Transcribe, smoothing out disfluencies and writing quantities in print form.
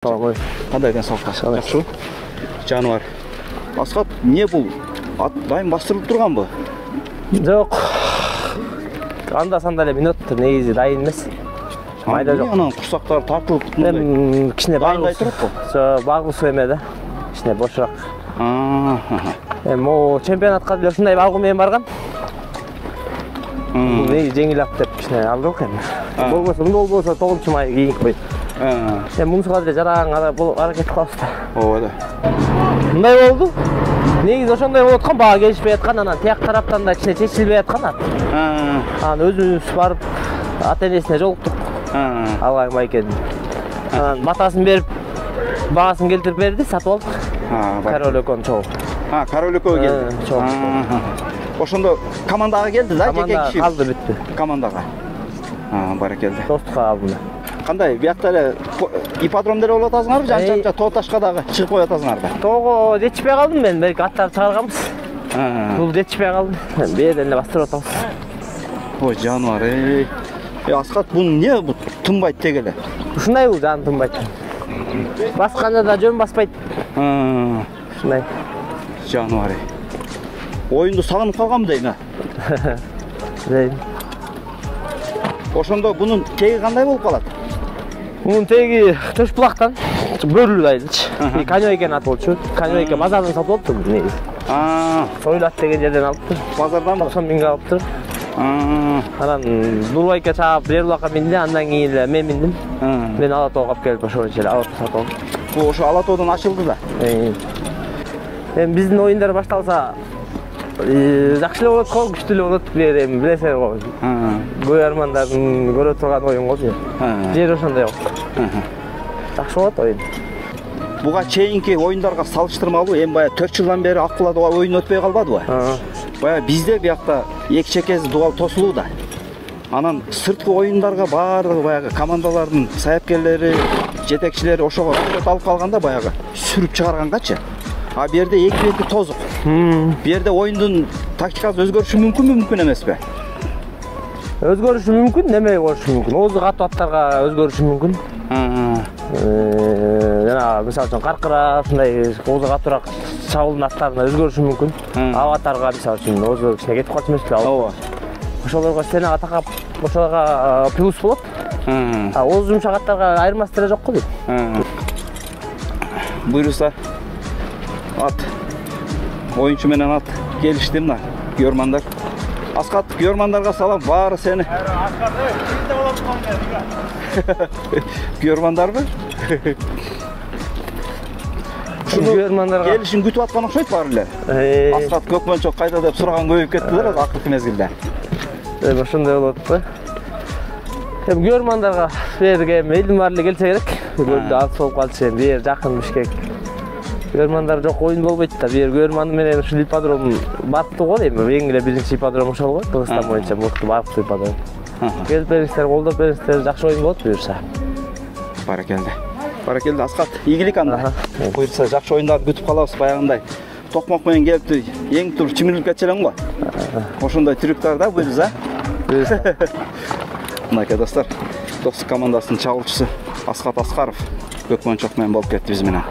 Tamam. Qanday денсаулыққа? Жақсы. Жануар. Асхат, не бұл? Ат дайым бастырылып тұрған бу? Жоқ. Анда-санда эле минут негизи дайын эмес. Майда жок. Анан курсактары тартылып мындай. Кичине Дайындай турат бу? Жо, багуу эме да. Кичине бошоак. Эми чемпионатка деле ушундай багуу менен барган. Негизи жеңил ат деп кичине алдык эми. Болбосо 9-май кийин койду. Мунсуга деле жараң аракет кылабыз да. Ооба да. Мындай болду. Негизи ошондой болуп аткан, бага келишпей аткан, анан тияк тараптан да кичине чечилбей аткан ат. Анан өзүбүз барып ата-энесине жолуктук. Албай экен. Анан батасын берип, багасын келтирип берди, сатып алдык. Король экөөнү чогуу. Король экөө келди. Чогуу. Ошондо командага келди да, жеке киши. Калды бүттү. Командага. Баракелде. Достукка калды. Кандай, биякта эле ипподром деле болуп атасыңарбы, жанча тоо ташка дагы чыгып коюп атасыңар да? Тоого жетишпей калдым мен, белки аттарды чыгарганбыз. Бул жетишпей калды. Бээрден эле бастырып атабыз. Ой, жануар, Асхат, бул эмне бул тынбайт деги эле? Ушундай бул жаны тынбайт. Басканда да жөн баспайт. Ушундай. Жануар. Оюнду сагынып калганбы дейм? Дейм. Ошондо бунун теги кандай болуп калат? Мунун теги төш булактан бөрүлүп айылчы. Конёй экен ат болчу. Конёй экен базардан сатып алыптыр негизи. Сойлат деген жерден алыптыр. Базардан 90 миңге алыптыр. Анан Дурбайка чаап бер булакка минди, андан кийин эле мен миндим. Мен Ала тоого алып келип ошол жерде Ала тоо сатып алдым. Бул ошо Ала тоодон ачылды да. Эми биздин оюндар башталса жакшы эле болот го, күчтүү эле болот, билесиңер го. Көйөрмандардын көрө турган оюн го бул. Жер ошондой болот. Жакшы болот оюн. Буга чейинки оюндарга салыштырмалуу, эми баягы 4 жылдан бери акылада оюн өтпөй калбадыбы? Баягы бизде биякта эки чекеси дуал тосулуу да. Анан сырткы оюндарга баардыгы баягы командалардын саяпкерлери, жетекчилери ошого алып калганда баягы сүрүп чыгаргангачы. А бу жерде эки бети тозук. Бу жерде оюндун тактикасы өзгөрүшү мүмкүнбү, мүмкүн эмеспи? Өзгөрүшү мүмкүн, неме болушу мүмкүн? Оозу катуу аттарга өзгөрүшү мүмкүн. Жана мисалы үчүн каркыра, ушундай оозу катуураак чабуулдун аттарына өзгөрүшү мүмкүн. Аватарга мисалы үчүн оозу кичине кетип калчу эмеспи? Ооба. Ошолорго стенаға такап, ошолорго плюс болот. Оозу жумшак аттарга айырмасы деле жок го дейм. Буйруса ат оюнчу менен ат келишти мына күйөрмандар. Асхат, күйөрмандарга салам, баары сени. Күйөрмандарбы? Күйөрмандарга келишин күтүп аткан окшойт баары эле. Асхат Көкмөнчөк кайда деп сураган көбөйүп кетти да акыркы мезгилде. Ошондой болот да. Эми күйөрмандарга берге элдин баары эле келсе керек. Көбү алыс болуп калчу, бир жакын Бишкек. Күйөрмандар жок оюн болбойт да. Бир күйөрман менен ушул ипподром баттык го дейм. Эң эле биринчи ипподром ошол го. Кыргызстан боюнча мыкты барктуу ипподром. Келип бериңиздер, колдоп бериңиздер, жакшы оюн болот буюрса. Баракелде. Баракелде Асхат, ийгилик анда. Буюрса жакшы оюндарды күтүп калабыз баягындай. Токмок менен келипти, эң тур чимирип кетчү элең го. Ошондой трюктар да буюрса. Мынакей достор, достук командасынын чабуулчусу Асхат Аскаров Көкмөнчөк менен болуп кетти биз менен.